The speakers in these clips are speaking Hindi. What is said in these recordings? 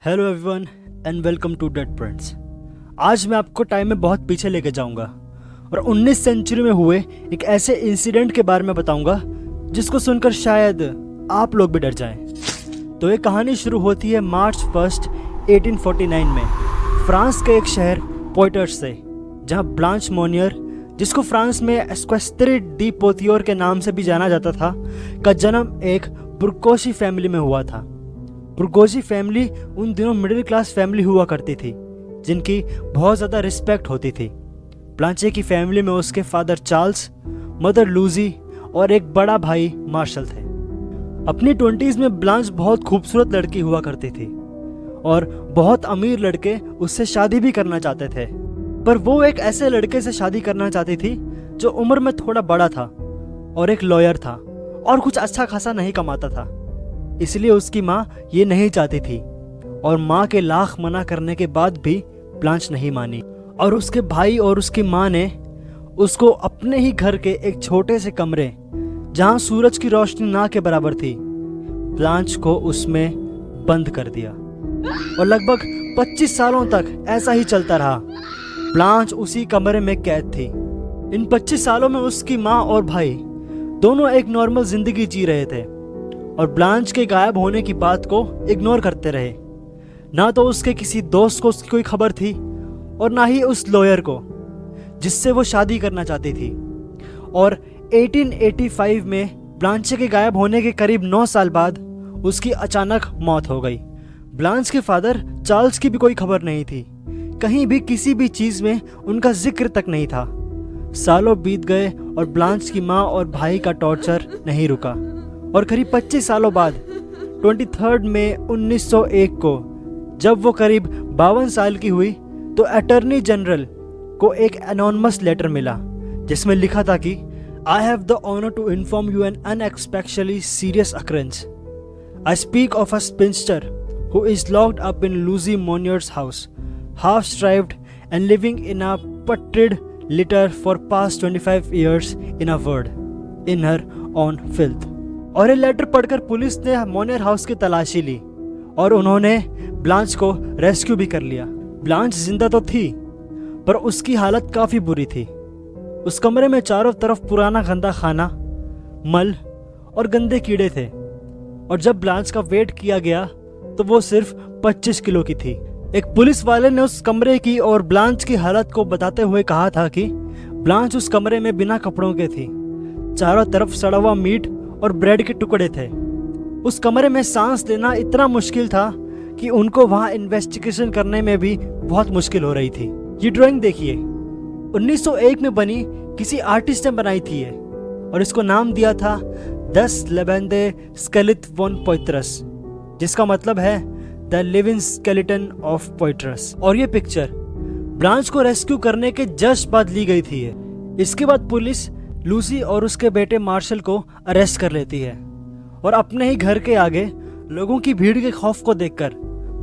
Hello everyone and welcome to dead friends. आज मैं आपको टाइम में बहुत पीछे लेके जाऊंगा और 19 सेंचुरी में हुए एक ऐसे इंसिडेंट के बारे में बताऊंगा जिसको सुनकर शायद आप लोग भी डर जाएं। तो ये कहानी शुरू होती है मार्च 1, 1849 में फ्रांस के एक शहर पोइटर्स से, जहां ब्लांच मोनियर, जिसको फ्रांस में एस्क्वेस्ट्रे डी पोतियोर के नाम से भी जाना जाता था, का जन्म एक बुर्गोशी फैमिली में हुआ था। बुर्गोशी फैमिली उन दिनों मिडिल क्लास फैमिली हुआ करती थी जिनकी बहुत ज़्यादा रिस्पेक्ट होती थी। ब्लांचे की फैमिली में उसके फादर चार्ल्स, मदर लूजी और एक बड़ा भाई मार्शल थे। अपनी 20s में ब्लांच बहुत खूबसूरत लड़की हुआ करती थी और बहुत अमीर लड़के उससे शादी भी करना चाहते थे, पर वो एक ऐसे लड़के से शादी करना चाहती थी जो उम्र में थोड़ा बड़ा था और एक लॉयर था और कुछ अच्छा खासा नहीं कमाता था। इसलिए उसकी माँ ये नहीं चाहती थी और माँ के लाख मना करने के बाद भी ब्लांच नहीं मानी और उसके भाई और उसकी माँ ने उसको अपने ही घर के एक छोटे से कमरे, जहाँ सूरज की रोशनी ना के बराबर थी, ब्लांच को उसमें बंद कर दिया और लगभग 25 सालों तक ऐसा ही चलता रहा। ब्लांच उसी कमरे में कैद थी। इन 25 सालों में उसकी माँ और भाई दोनों एक नॉर्मल जिंदगी जी रहे थे और ब्लांच के गायब होने की बात को इग्नोर करते रहे। ना तो उसके किसी दोस्त को उसकी कोई खबर थी और ना ही उस लॉयर को जिससे वो शादी करना चाहती थी। और 1885 में ब्लांचे के गायब होने के करीब 9 साल बाद उसकी अचानक मौत हो गई। ब्लांच के फादर चार्ल्स की भी कोई खबर नहीं थी, कहीं भी किसी भी चीज़ में उनका जिक्र तक नहीं था। सालों बीत गए और ब्लांच की माँ और भाई का टॉर्चर नहीं रुका और करीब 25 सालों बाद 23 मई 1901 को जब वो करीब 52 साल की हुई तो अटॉर्नी जनरल को एक एनोनिमस लेटर मिला जिसमें लिखा था कि I have the honour to inform you an unexpectedly serious occurrence. I speak of a spinster who is locked up in Lucie Monier's house, half starved and living in a putrid litter for past 25 years in a word, in her own filth। और ये लेटर पढ़कर पुलिस ने मोनियर हाउस की तलाशी ली और उन्होंने ब्लांच को रेस्क्यू भी कर लिया। ब्लांच जिंदा तो थी पर उसकी हालत काफ़ी बुरी थी। उस कमरे में चारों तरफ पुराना गंदा खाना, मल और गंदे कीड़े थे और जब ब्लांच का वेट किया गया तो वो सिर्फ 25 किलो की थी। एक पुलिस वाले ने उस कमरे की और ब्लांच की हालत को बताते हुए कहा था कि ब्लांच उस कमरे में बिना कपड़ों के थी। चारों तरफ सड़ा हुआ मीट और ब्रेड के टुकड़े थे। उस कमरे में सांस लेना इतना मुश्किल था कि उनको वहां इन्वेस्टिगेशन करने में भी बहुत मुश्किल हो रही थी। ये ड्राइंग देखिए, 1901 में बनी किसी आर्टिस्ट ने बनाई थी ये और इसको नाम दिया था दस लेबेंदे स्केलिट वॉन पोइट्रस, जिसका मतलब है द लिविंग स्केलेटन ऑफ पोइट्रस। और ये पिक्चर ब्लांच को रेस्क्यू करने के जस्ट बाद ली गई थी। इसके बाद पुलिस लूसी और उसके बेटे मार्शल को अरेस्ट कर लेती है और अपने ही घर के आगे लोगों की भीड़ के खौफ को देखकर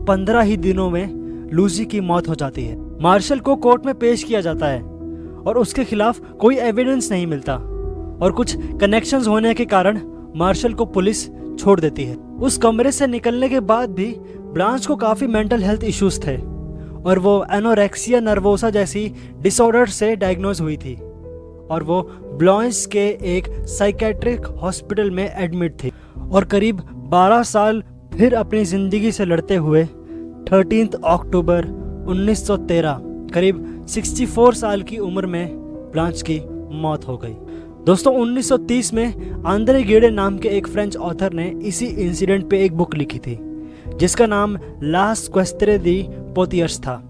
15 ही दिनों में लूसी की मौत हो जाती है। मार्शल को कोर्ट में पेश किया जाता है और उसके खिलाफ कोई एविडेंस नहीं मिलता और कुछ कनेक्शंस होने के कारण मार्शल को पुलिस छोड़ देती है। उस कमरे से निकलने के बाद भी ब्लांच को काफ़ी मेंटल हेल्थ इश्यूज थे और वो एनोरेक्सिया नर्वोसा जैसी डिसऑर्डर से डायग्नोज हुई थी और वो ब्लांच के एक साइकेट्रिक हॉस्पिटल में एडमिट थी और करीब 12 साल फिर अपनी ज़िंदगी से लड़ते हुए 13 अक्टूबर 1913 करीब 64 साल की उम्र में ब्लांच की मौत हो गई। दोस्तों, 1930 में आंद्रे गिडे नाम के एक फ्रेंच ऑथर ने इसी इंसिडेंट पे एक बुक लिखी थी जिसका नाम लास क्वेस्ट्रे दी पोतियर्स था।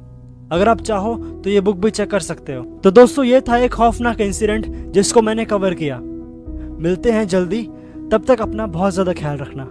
अगर आप चाहो तो ये बुक भी चेक कर सकते हो। तो दोस्तों, ये था एक खौफनाक इंसिडेंट जिसको मैंने कवर किया। मिलते हैं जल्दी, तब तक अपना बहुत ज़्यादा ख्याल रखना।